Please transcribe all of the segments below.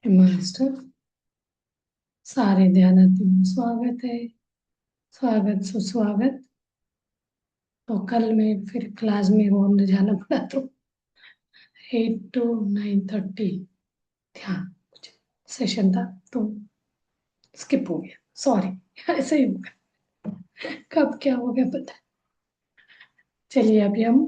Master, सारे ध्यानार्थियों में स्वागत है। स्वागत सुस्वागत। तो कल मैं फिर क्लास में वो हमने जाना पड़ा तो 8 to 9:30 ध्यान कुछ सेशन था तो स्किप हो गया, सॉरी। ऐसे ही होगा, कब क्या हो गया पता है। चलिए, अभी हम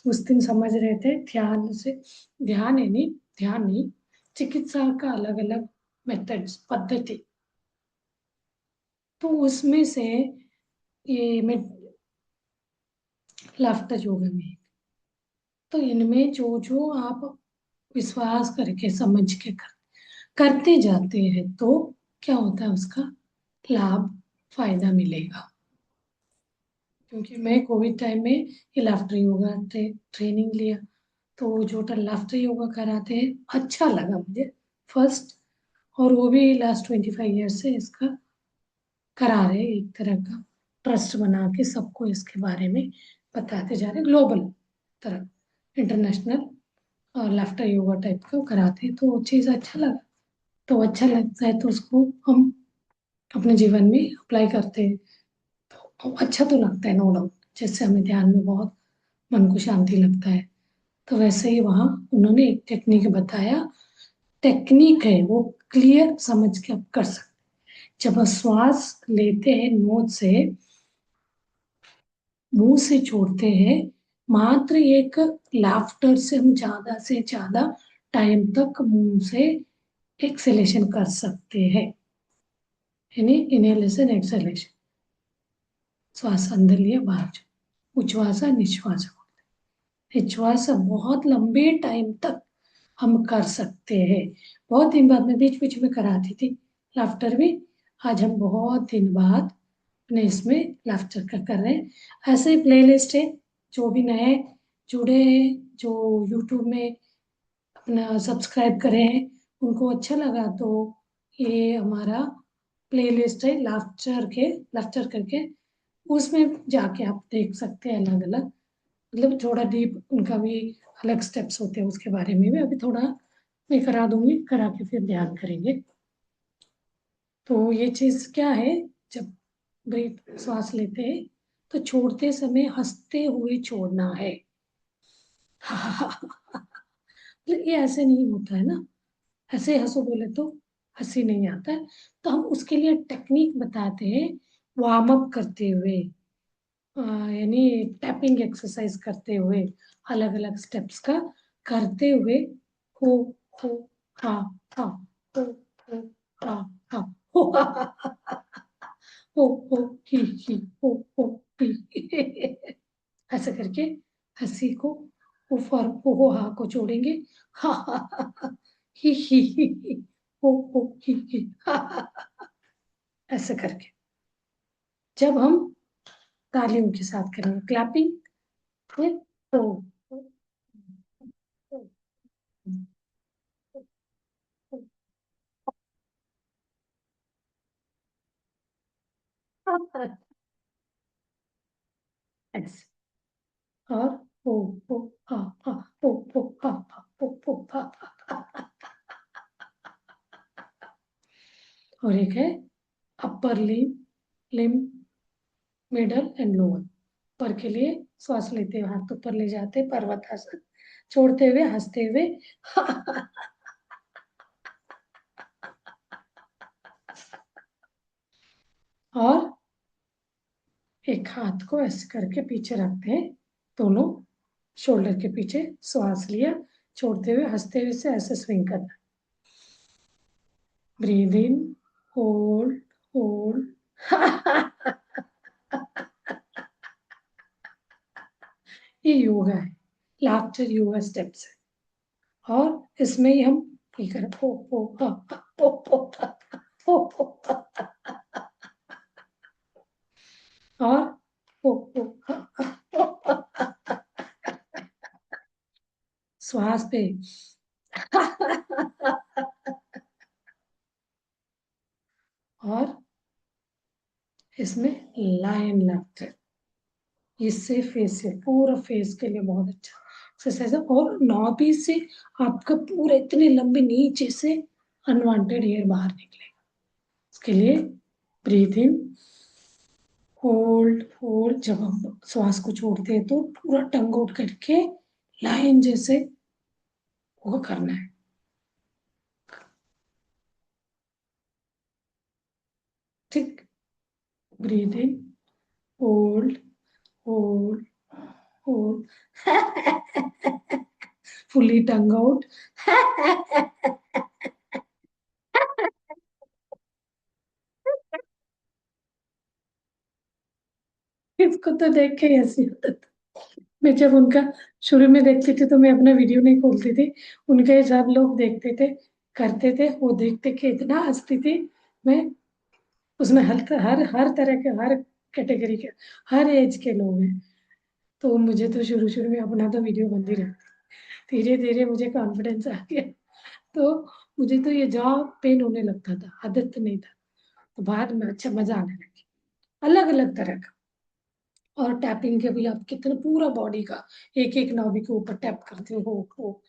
उस दिन समझ रहे थे ध्यान से, ध्यान नहीं, चिकित्सा का अलग अलग मेथड्स पद्धति। तो उसमें से ये मैं लाफ्टर योगा में, तो इनमें जो जो आप विश्वास करके समझ के करते जाते हैं तो क्या होता है, उसका लाभ फायदा मिलेगा। क्योंकि मैं कोविड टाइम में ये लाफ्टर योगा ट्रेनिंग लिया, तो जो लाफ्टर योगा कराते हैं अच्छा लगा मुझे फर्स्ट। और वो भी लास्ट 25 ईयर से इसका करा रहे, एक तरह का ट्रस्ट बना के सबको इसके बारे में बताते जा रहे, ग्लोबल तरह इंटरनेशनल और लाफ्टर योगा टाइप का कराते हैं, तो वो चीज़ अच्छा लगा। तो अच्छा लगता है तो उसको हम अपने जीवन में अप्लाई करते हैं, तो अच्छा तो लगता है, नो डाउट। जैसे हमें ध्यान में बहुत मन को शांति लगता है, तो वैसे ही वहाँ उन्होंने एक टेक्निक बताया। टेक्निक है वो, क्लियर समझ के आप कर सकते। जब हम श्वास लेते हैं नोज से, मुंह से छोड़ते हैं, मात्र एक लाफ्टर से हम ज्यादा से ज्यादा टाइम तक मुंह से एक्सेलेशन कर सकते हैं, यानी इनहेलेशन एक्सेलेशन। श्वास अंदर लिया बाहर छोड़ा, उच्छ्वास निश्वास। निश्वास बहुत लंबे टाइम तक हम कर सकते हैं। बहुत दिन बाद में बीच बीच में कराती थी लाफ्टर भी। आज हम बहुत दिन बाद अपने इसमें लाफ्टर का कर रहे हैं। ऐसे ही प्ले लिस्ट है, जो भी नए जुड़े हैं, जो यूट्यूब में अपना सब्सक्राइब करे हैं, उनको अच्छा लगा तो ये हमारा प्ले लिस्ट है लाफ्टर करके, उसमें जाके आप देख सकते हैं अलग अलग। मतलब थोड़ा डीप उनका भी अलग स्टेप्स होते हैं, उसके बारे में भी अभी थोड़ा मैं करा दूंगी, करा के फिर ध्यान करेंगे। तो ये चीज क्या है, जब ब्रीथ सांस लेते हैं तो छोड़ते समय हंसते हुए छोड़ना है। ये ऐसे नहीं होता है ना, ऐसे हंसो बोले तो हंसी नहीं आता है। तो हम उसके लिए टेक्निक बताते हैं, वार्म अप करते हुए, यानी टैपिंग एक्सरसाइज करते हुए, अलग अलग स्टेप्स का करते हुए, हो हो हा हा, हो हा हा, हो हा हा, हो हो ही हो ही। ऐसा करके हंसी को, ऊपर हो हा को जोड़ेंगे, हा हा हा, ही, हो ही हा हा, ऐसे करके जब हम तालियों के साथ करेंगे क्लैपिंग, फिर तो ऐसे, और हो हो हा हा, हो हा हा, हो हा हा। और एक है अपर लिम मिडल एंड लोअर। ऊपर के लिए श्वास लेते हुए हाथ ऊपर ले जाते, पर्वतासन, छोड़ते हुए हंसते हुए। और एक हाथ को ऐसे करके पीछे रखते हैं, दोनों शोल्डर के पीछे, श्वास लिया, छोड़ते हुए हंसते हुए से ऐसे स्विंग करना। Breathe in, hold, hold. ये योगा है, लाफ्टर योगा स्टेप्स है। और इसमें ही हम ये करें, हो हा हा, हो हा, और हो हा हा, श्वास पे। और इसमें लायन लाफ्टर, इससे फेस से पूरा फेस के लिए बहुत अच्छा एक्सरसाइज है। और नाभि से आपका पूरा इतने लंबे नीचे से अनवांटेड एयर बाहर निकलेगा। इसके लिए ब्रीथ इन, होल्ड होल्ड, जब हम श्वास को छोड़ते हैं तो पूरा टंग आउट करके लाइन जैसे वो करना है। ठीक, ब्रीथ इन, होल्ड होल्ड होल्ड, फुली टंग आउट। इसको तो देख के ऐसी होता था। मैं जब उनका शुरू में देखती थी तो मैं अपना वीडियो नहीं खोलती थी, उनके सब लोग देखते थे, करते थे, वो देखते के इतना हंसती थी मैं। उसमें हर हर हर तरह के, हर कैटेगरी के, हर एज के लोग हैं। तो मुझे तो शुरू शुरू में अपना तो वीडियो बंद ही रहती, धीरे धीरे मुझे कॉन्फिडेंस आ गया। तो मुझे तो ये जॉ पेन होने लगता था, आदत नहीं था। तो बाद में अच्छा मजा आने लगी, अलग अलग तरह का। और टैपिंग के भी आप कितने पूरा बॉडी का एक एक नाभि के ऊपर टैप करते हो।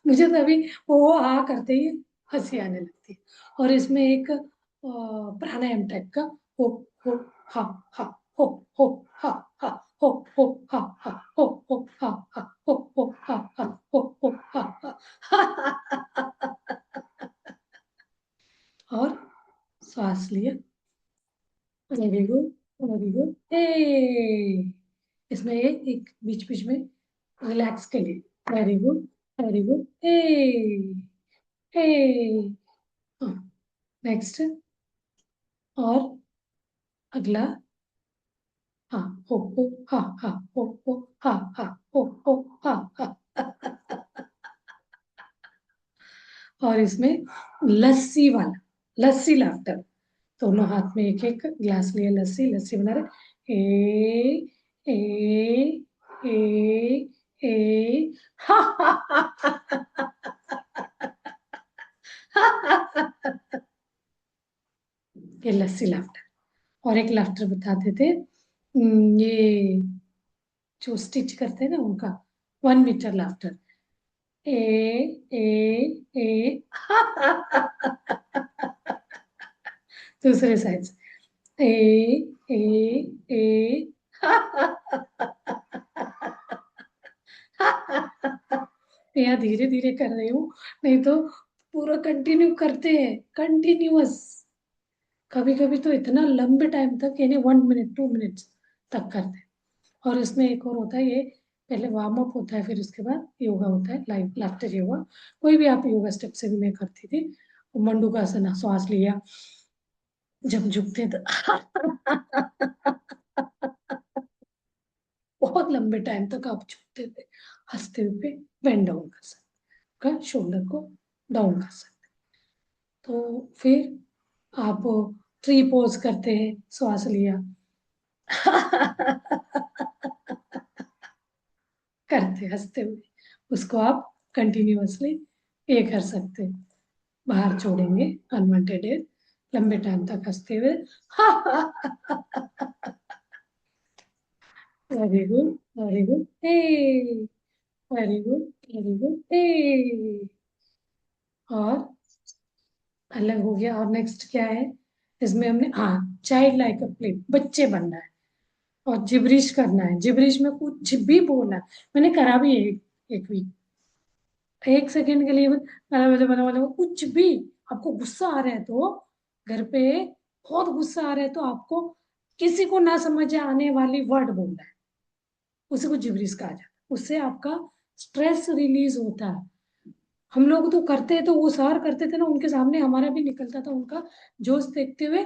मुझे तो अभी वो आ करते ही हंसी आने लगती है। और इसमें एक प्राणायाम टाइप का, हो हो हा हा, हो हो हा हा, हो हो हा हा, हो हो हा हा, हो हो हा हा, हो हो हा हा। और सांस लिया, वेरी गुड, वेरी गुड, ए। इसमें एक बीच बीच में रिलैक्स के लिए, वेरी गुड, वेरी गुड, ए ए। नेक्स्ट, और अगला, हाँ, हो हा हा, हो हा हा, हो हा हा। और इसमें लस्सी वाला, लस्सी लाफ्टर। दोनों हाथ में एक एक ग्लास लिया, लस्सी, लस्सी बना रहे, ए ए ए, हा हा हा हा। ये लस्सी लाफ्टर। और एक लाफ्टर बताते थे, ये जो स्टिच करते हैं ना उनका, 1 मीटर लाफ्टर, ए ए ए, दूसरे साइड से, ए ए, यहाँ धीरे धीरे कर रही हूँ, नहीं तो पूरा कंटिन्यू करते हैं, कंटिन्यूअस। कभी कभी तो इतना लंबे टाइम तक, यानी 1 मिनट 2 मिनट्स तक करते हैं। और इसमें एक और होता है ये, पहले वार्म अप होता है, फिर उसके बाद योगा होता है, लाइव लाफ्टर योगा। कोई भी आप योगा स्टेप से भी मैं करती थी। मंडूकासन, श्वास लिया, जब झुकते तो बहुत लंबे टाइम तक आप झुकते थे, हंसते हुए बेंड डाउन कर सकते, का शोल्डर को डाउन कर सकते। तो फिर आप ट्री पोज करते हैं, श्वास लिया, करते हंसते हुए, उसको आप कंटिन्यूअसली ये कर सकते हैं। बाहर छोड़ेंगे अनवांटेड एयर, लंबे टाइम तक हंसते हुए। वेरी गुड, वेरी गुड, हे, वेरी गुड, वेरी गुड, हे। और अलग हो गया। और नेक्स्ट क्या है, इसमें हमने, हाँ, चाइल्ड लाइक अ प्ले, बच्चे बनना है और जिब्रिश करना है। जिब्रिश में कुछ भी बोलना है। मैंने करा भी है एक वीक, 1 सेकेंड के लिए कुछ भी। आपको गुस्सा आ रहा है तो घर पे, बहुत गुस्सा आ रहा है तो आपको किसी को ना समझ आने वाली वर्ड बोलना है, उसी को जिब्रिश कहा जाता है। उससे आपका स्ट्रेस रिलीज होता है। हम लोग तो करते तो वो सर करते थे ना, उनके सामने हमारा भी निकलता था उनका जोश देखते हुए,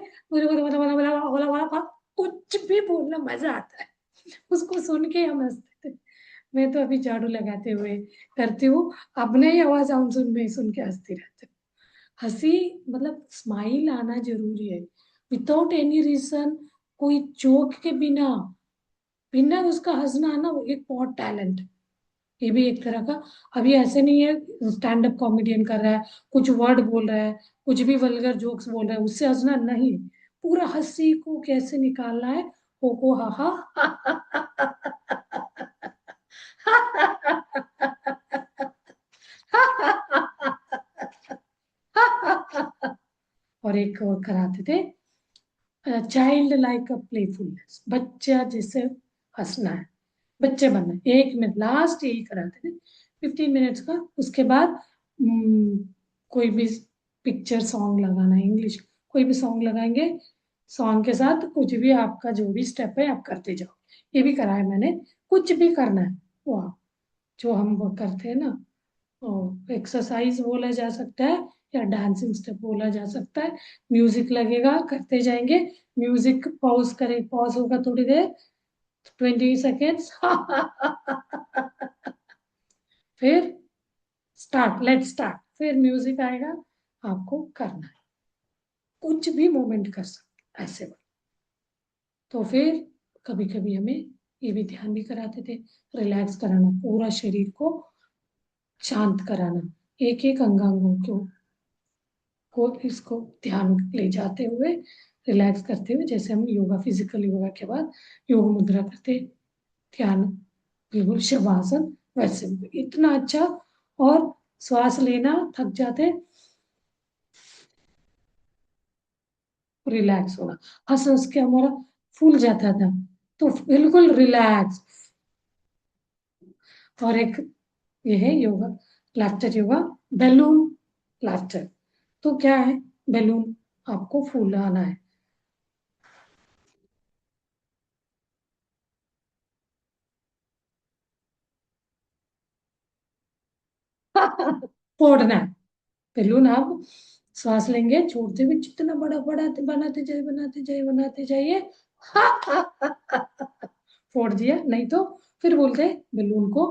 कुछ भी बोलना मजा आता है, उसको सुन के हम हंसते थे। मैं तो अभी झाड़ू लगाते हुए करती हूँ, अपने ही आवाज हम सुन के हंसती रहती हूँ। हंसी, मतलब स्माइल आना जरूरी है, विदाउट एनी रीजन, कोई जोक के बिना, बिना उसका हंसना आना, वो एक बहुत टैलेंट। ये भी एक तरह का। अभी ऐसे नहीं है स्टैंड अप कॉमेडियन कर रहा है, कुछ वर्ड बोल रहा है, कुछ भी वल्गर जोक्स बोल रहा है, उससे हंसना नहीं, पूरा हंसी को कैसे निकालना है, हो हा हा। एक और कराते थे, चाइल्ड लाइक अ प्लेफुलनेस, बच्चा जैसे हंसना है, बच्चे बनना है। 1 मिनट लास्ट यही कराते थे, 15 मिनट्स का। उसके बाद कोई भी पिक्चर सॉन्ग लगाना है, इंग्लिश कोई भी सॉन्ग लगाएंगे, सॉन्ग के साथ कुछ भी आपका जो भी स्टेप है आप करते जाओ। ये भी करा है मैंने, कुछ भी करना है वो आप, जो हम वो करते हैं ना, एक्सरसाइज बोला जा सकता है या डांसिंग स्टेप बोला जा सकता है। म्यूजिक लगेगा, करते जाएंगे, म्यूजिक पॉज करें, पॉज होगा थोड़ी देर, 20 सेकेंड्स फिर स्टार्ट, लेट स्टार्ट, फिर म्यूजिक आएगा, आपको करना है, कुछ भी मूवमेंट कर सकते ऐसे वाला। तो फिर कभी कभी हमें ये भी ध्यान भी कराते थे, रिलैक्स कराना, पूरा शरीर को शांत कराना, एक एक अंगांगों को इसको ध्यान ले जाते हुए, रिलैक्स करते हुए, जैसे हम योगा, फिजिकल योगा के बाद योग मुद्रा करते, ध्यान, बिल्कुल शवासन, वैसे इतना अच्छा। और श्वास लेना थक जाते, रिलैक्स होना, हंस हंस के हमारा फूल जाता था, तो बिल्कुल रिलैक्स। और एक ये है yoga, laughter yoga, balloon laughter. तो क्या है, बैलून आपको फूलाना है। फोड़ना है, बैलून आप श्वास लेंगे छोड़ते हुए जितना बड़ा बढ़ाते, बनाते जाइए, बनाते जाइए, बनाते जाइए, फोड़ दिया। नहीं तो फिर बोलते हैं बैलून को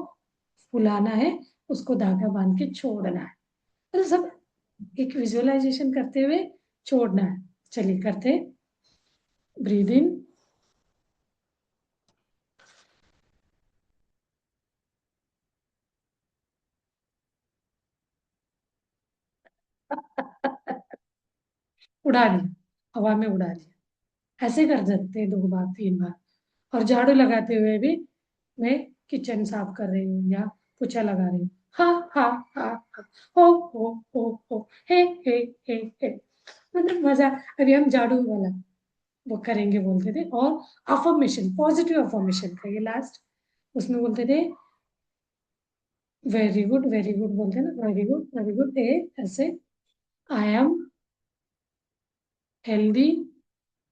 फुलाना है, उसको धागा बांध के छोड़ना है। तो सब एक विजुअलाइजेशन करते हुए छोड़ना है। चलिए करते, ब्रीद इन, उड़ा दिया, हवा में उड़ा दिया। ऐसे कर सकते हैं 2 बार 3 बार। और झाड़ू लगाते हुए भी मैं किचन साफ कर रही हूँ या पोछा लगा रही हूँ, हा हा हा हा, हो हे हे हे हे, मतलब मजा। अभी हम झाड़ू वाला वो करेंगे बोलते थे। और अफर्मेशन, पॉजिटिव अफर्मेशन का ये लास्ट, उसमें बोलते थे वेरी गुड बोलते हैं ना, वेरी गुड, ए ऐसे, I am healthy,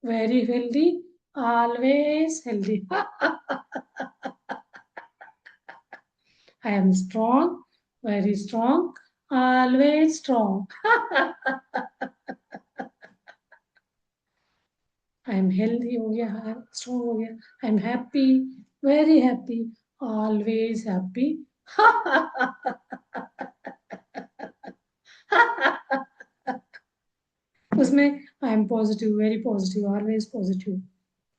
very healthy, always healthy, I am strong, very strong, always strong, I am healthy हो गया, स्ट्रॉन्ग हो गया, I am happy, very happy, always happy, उसमें I am positive, very positive, always positive,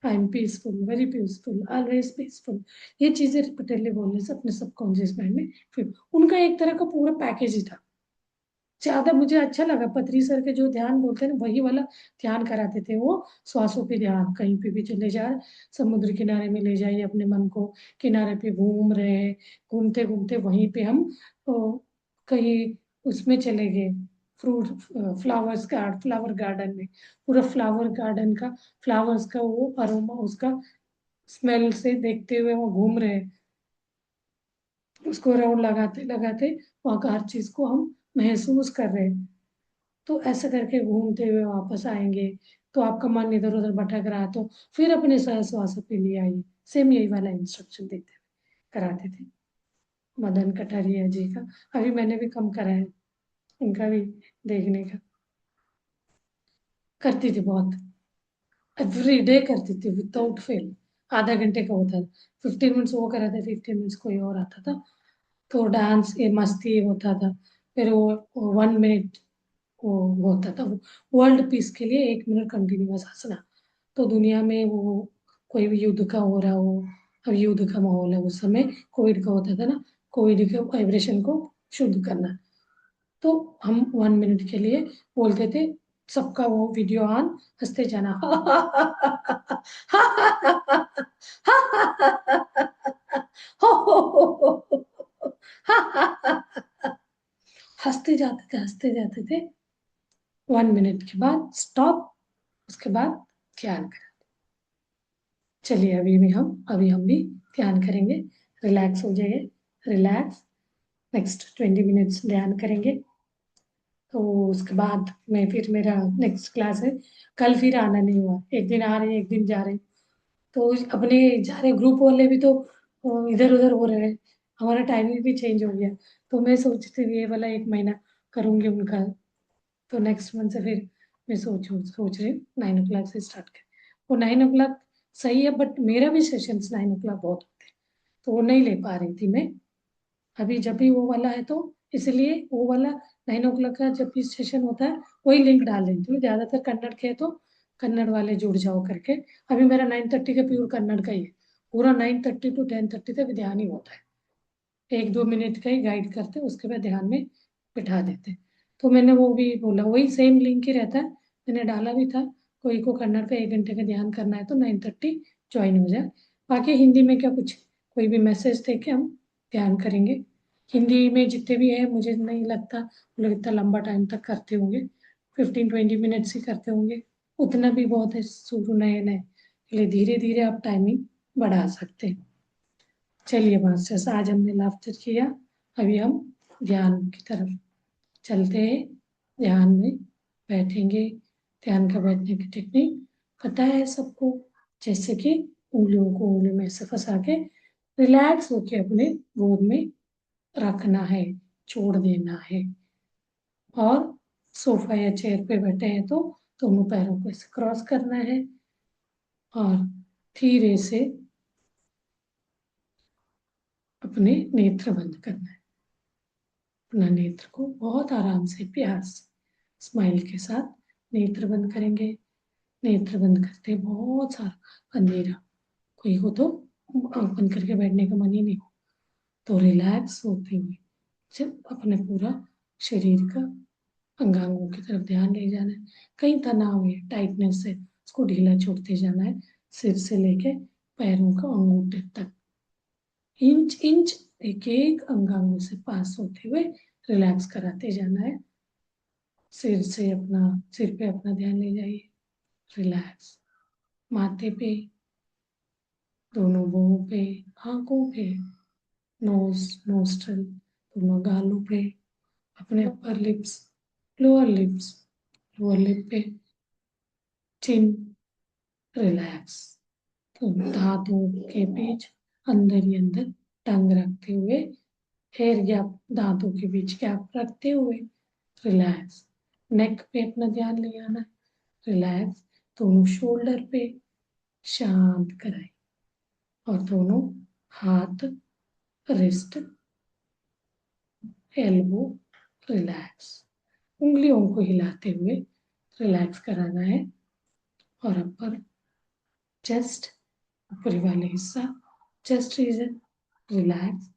I am peaceful, very peaceful, always peaceful. ये चीजें repeatedly बोलने से अपने सबकॉन्शियस माइंड में फिर उनका एक तरह का पूरा पैकेज ही था। ज्यादा मुझे अच्छा लगा पत्री सर के जो ध्यान बोलते हैं ना, वही वाला ध्यान कराते थे वो। श्वासों पे ध्यान, कहीं पे भी चले जाए, समुद्र किनारे में ले जाइए अपने मन को, किनारे पे घूम रहे हैं, घूमते घूमते वहीं पे हम कहीं उसमें चले गए, फ्रूट फ्लावर गार्डन में, पूरा फ्लावर गार्डन का, फ्लावर्स का वो अरोमा, उसका स्मेल से देखते हुए वो घूम रहे हैं, उसको राउंड लगाते लगाते वहां का हर चीज को हम महसूस कर रहे हैं। तो ऐसे करके घूमते हुए वापस आएंगे। तो आपका मन इधर उधर भटक रहा है तो फिर अपने श्वास पे ले आइए। सेम यही वाला इंस्ट्रक्शन देते हुए कराते थे मदन कटारिया जी का। अभी मैंने भी कम करा है, उनका भी देखने का, करती थी बहुत, एवरी डे करती थी विदाउट फेल। आधा घंटे का होता था, 15 मिनट्स वो कराते, 15 मिनट्स कोई और आता था। तो डांस ये मस्ती होता था। फिर वो 1 मिनट वो होता था, वर्ल्ड पीस के लिए 1 मिनट कंटिन्यूअस हंसना। तो दुनिया में वो कोई भी युद्ध का हो रहा हो, अब युद्ध का माहौल है, उस समय कोविड का होता था ना, कोविड के वाइब्रेशन को शुद्ध करना। तो हम 1 मिनट के लिए बोलते थे, सबका वो वीडियो ऑन, हंसते जाना, हंसते जाते थे, हंसते जाते थे। 1 मिनट के बाद स्टॉप, उसके बाद ध्यान करें। चलिए अभी हम भी ध्यान करेंगे। रिलैक्स हो जाइए, रिलैक्स। नेक्स्ट 20 मिनट्स ध्यान करेंगे। तो उसके बाद मैं फिर मेरा नेक्स्ट क्लास है। कल फिर आना नहीं हुआ, एक दिन आ रहे हैं एक दिन जा रहे हैं। तो अपने जा रहे ग्रुप वाले भी तो इधर उधर हो रहे हैं, हमारा टाइमिंग भी चेंज हो गया। तो मैं सोचती थी ये वाला 1 महीना करूंगी उनका। तो नेक्स्ट मंथ से फिर मैं सोच रही हूँ 9 o'clock से स्टार्ट करें। वो 9 o'clock सही है, बट मेरा भी सेशंस 9 o'clock बहुत होते हैं, तो वो नहीं ले पा रही थी मैं। अभी जब भी वो वाला है तो इसलिए वो वाला 9 o'clock का जब भी सेशन होता है वही लिंक डाल देती हूँ। ज़्यादातर कन्नड़ के है तो कन्नड़ वाले जुड़ जाओ करके। अभी मेरा 9:30 का प्योर कन्नड़ का ही है। पूरा 9:30 to 10:30 तक ध्यान ही होता है। 1-2 मिनट का ही गाइड करते, उसके बाद ध्यान में बिठा देते। तो मैंने वो भी बोला, वही सेम लिंक ही रहता है, मैंने डाला भी था। कोई को कन्नड़ का 1 घंटे का ध्यान करना है तो 9:30 ज्वाइन हो जाए। बाकी हिंदी में क्या कुछ कोई भी मैसेज दे के हम ध्यान करेंगे। हिंदी में जितने भी है मुझे नहीं लगता वो लोग इतना लंबा टाइम तक करते होंगे, 15-20 मिनट्स ही करते होंगे। उतना भी बहुत है, शुरू नए नए, इसलिए धीरे धीरे आप टाइमिंग बढ़ा सकते हैं। चलिए मास्टर्स, आज हमने लाफ्टर किया, अभी हम ध्यान की तरफ चलते हैं। ध्यान में बैठेंगे। ध्यान का बैठने की टेक्निक पता है सबको, जैसे कि उंगलियों को उंगली में से फंसा के रिलैक्स होके अपने गोद में रखना है, छोड़ देना है। और सोफा या चेयर पे बैठे हैं तो दोनों पैरों को ऐसे क्रॉस करना है और धीरे से अपने नेत्र बंद करना है। अपना नेत्र को बहुत आराम से प्यार से स्माइल के साथ नेत्र बंद करेंगे। नेत्र बंद करते बहुत सारा अंधेरा, कोई हो तो आंख बंद करके बैठने का मन ही नहीं हो, तो रिलैक्स होते हुए जब अपने पूरा शरीर का अंगांगों की तरफ ध्यान ले जाना है। कहीं तनाव है, टाइटनेस है, उसको ढीला छोड़ते जाना है। सिर से लेके पैरों का अंगूठे तक इंच इंच एक एक अंगांगों से पास होते हुए रिलैक्स कराते जाना है। सिर पे अपना ध्यान ले जाइए, रिलैक्स। माथे पे, दोनों मुंह पे, आंखों पे, नोज, नोस्ट्रल, दोनों गालों पे, अपने upper lips, lower lips, lower lip पे, चिन, रिलैक्स। तो दांतों के बीच अंदर ही अंदर टंग रखते हुए, हेयर गैप, दांतों के बीच गैप रखते हुए रिलैक्स। नेक पे अपना ध्यान ले आना, रिलैक्स। दोनों शोल्डर पे शांत कराए और दोनों हाथ, रिस्ट, एल्बो, रिलैक्स। उंगलियों को हिलाते हुए रिलैक्स कराना है। और अपर चेस्ट, ऊपरी वाले हिस्सा, chest region relax,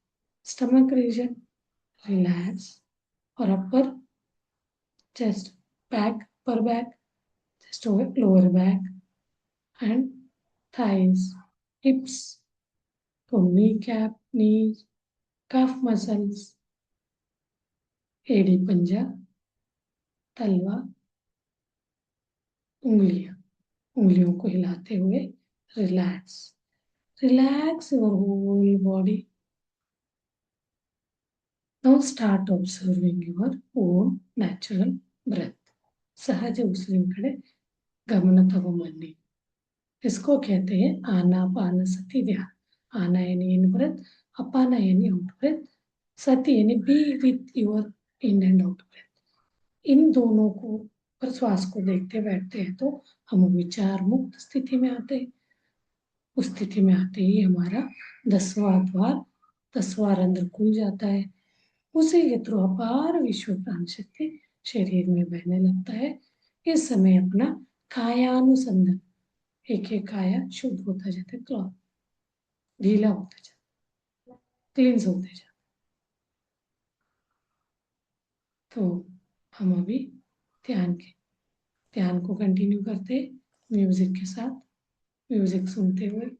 stomach region relax, और upper chest, back, upper back, chest over lower back and thighs, hips, तो kneecap, knees, calf muscles, एड़ी पंजा, तलवा, उंगलियां, उंगलियों को हिलाते हुए relax. Relax your whole body. Now start observing your own natural breath. ಸಹಜ ಉಸಿರಿನ ಕಡೆ ಗಮನ ತಗೊಂಬನ್ನಿ. इसको कहते हैं आनापानसति ध्यान. आना यानी इन ब्रेथ, अपाना यानी आउट ब्रेथ, सति यानी be with your in and out breath. इन दोनों को पर श्वास को देखते बैठते हैं तो हम विचार मुक्त स्थिति में आते हैं. उस स्थिति में आते ही हमारा 10वां रंध्र खुल जाता है. उसी के थ्रू अपार विश्व प्राण शक्ति शरीर में बहने लगता है. इस समय अपना कायानुसंधान, एक एक काया शुद्ध होता जाता है, क्लॉथ ढीला होता जाता, क्लींस होते जाता. तो हम अभी ध्यान को कंटिन्यू करते म्यूजिक के साथ, म्यूजिक सुनते हुए.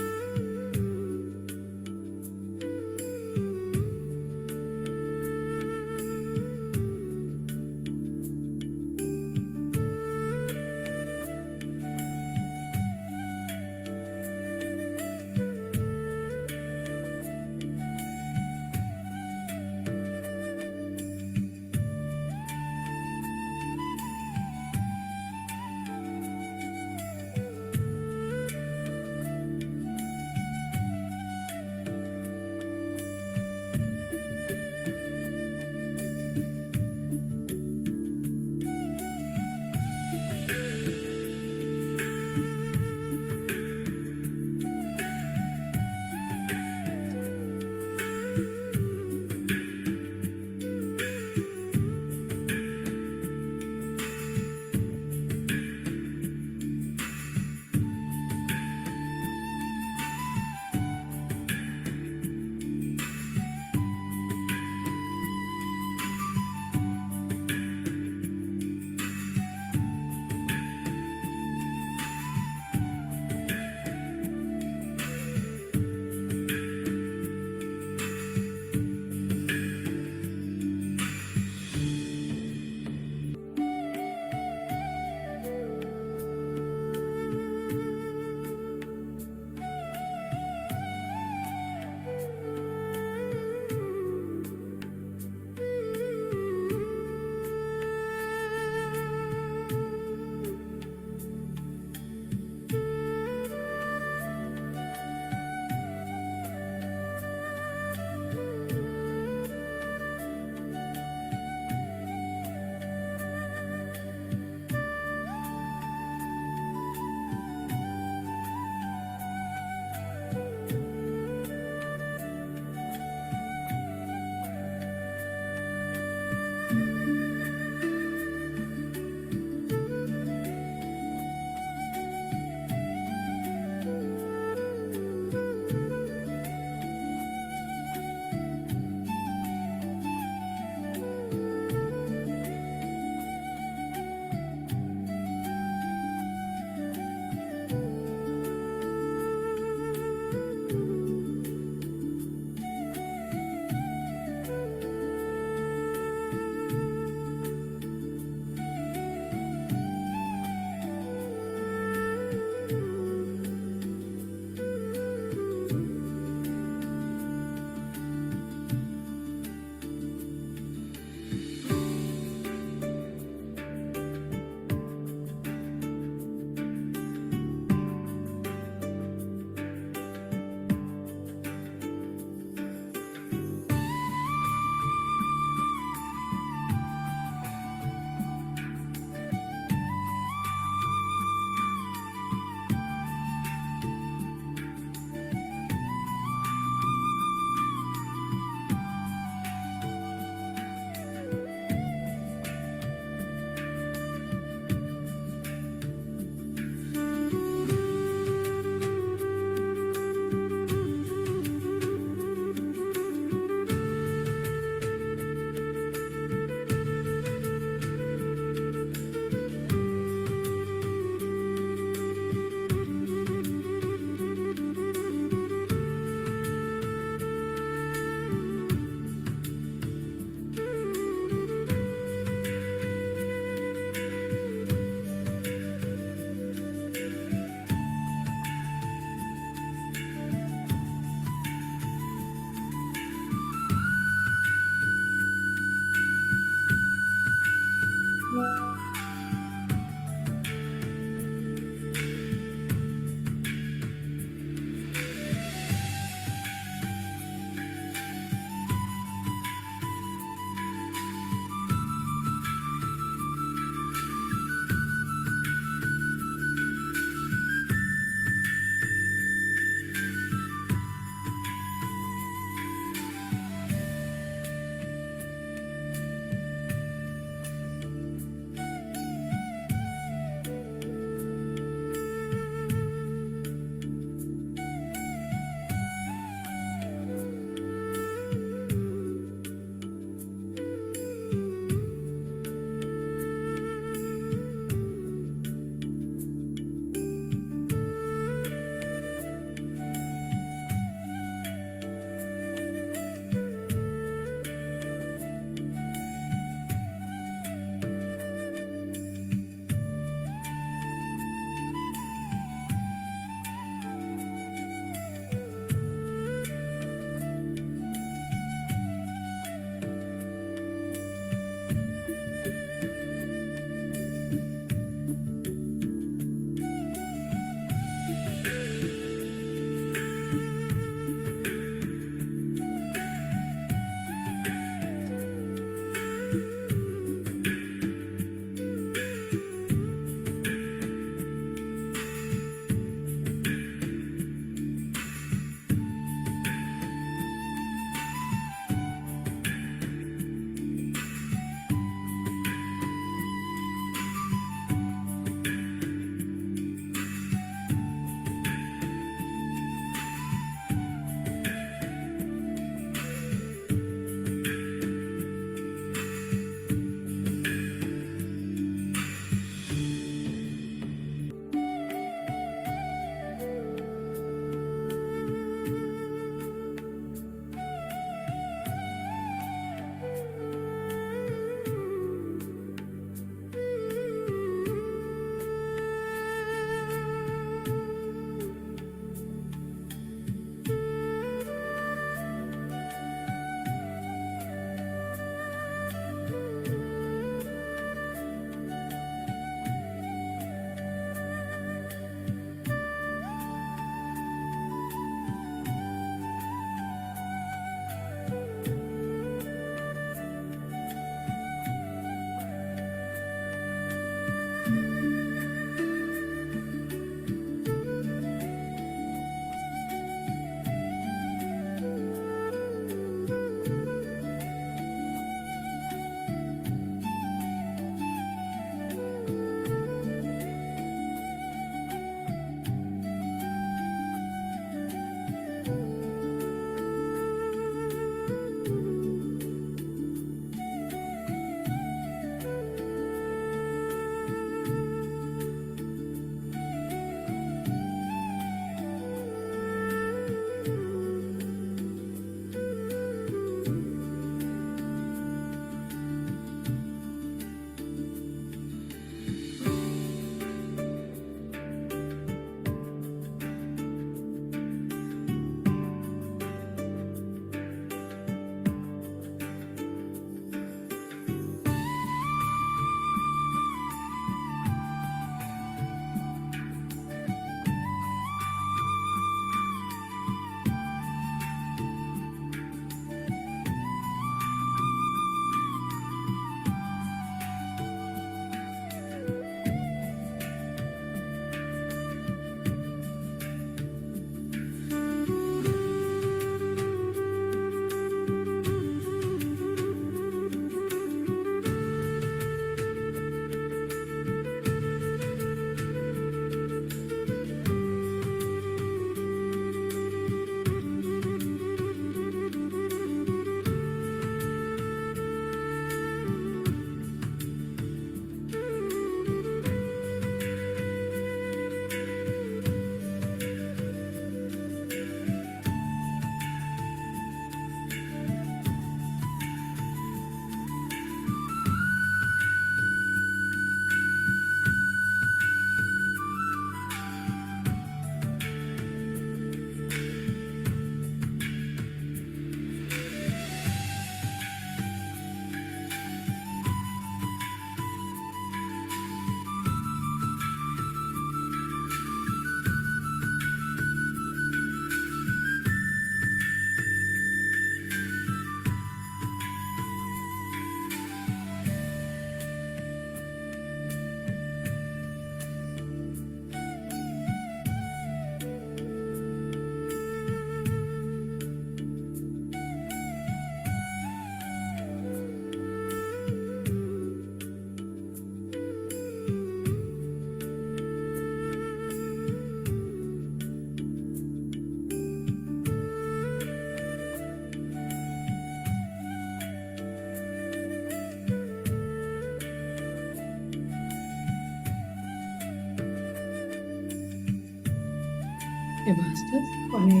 ओके मास्टर, कोने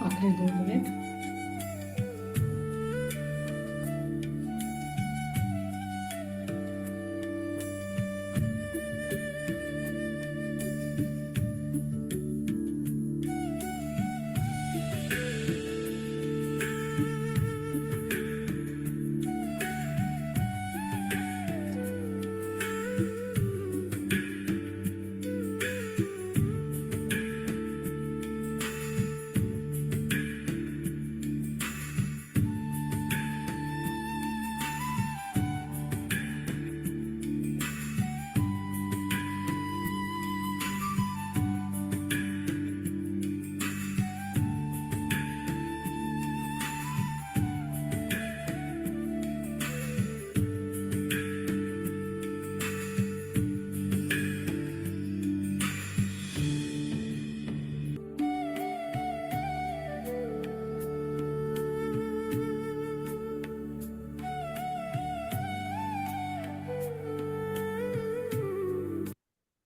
आखिरी 2 मिनट।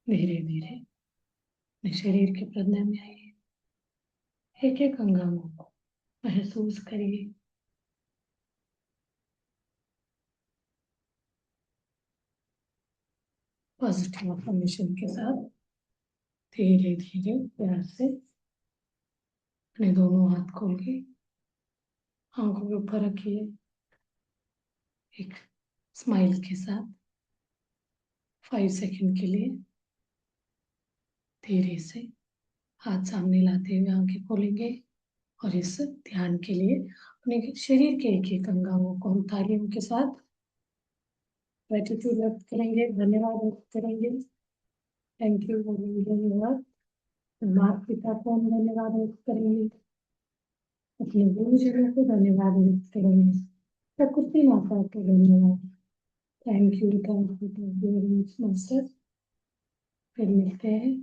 धीरे धीरे अपने शरीर के प्रज्ञा में आइए, एक एक अंगों को महसूस करिए। पॉजिटिव अफर्मेशन के साथ धीरे धीरे प्यार से अपने दोनों हाथ खोल के आंखों के ऊपर रखिए, एक स्माइल के साथ 5 सेकंड के लिए धीरे से हाथ सामने लाते हुए आंखें खोलेंगे और इस ध्यान के लिए अपने शरीर के एक एक अंगों को हम तालियों के साथ ग्रेटिट्यूड व्यक्त करेंगे, धन्यवाद व्यक्त करेंगे। थैंक यू बोलेंगे, धन्यवाद। माता पिता को हम धन्यवाद व्यक्त करेंगे, अपने गुरुजनों को धन्यवाद व्यक्त करेंगे, प्रकृति माता को धन्यवाद। Thank you very much master. फिर मिलते हैं।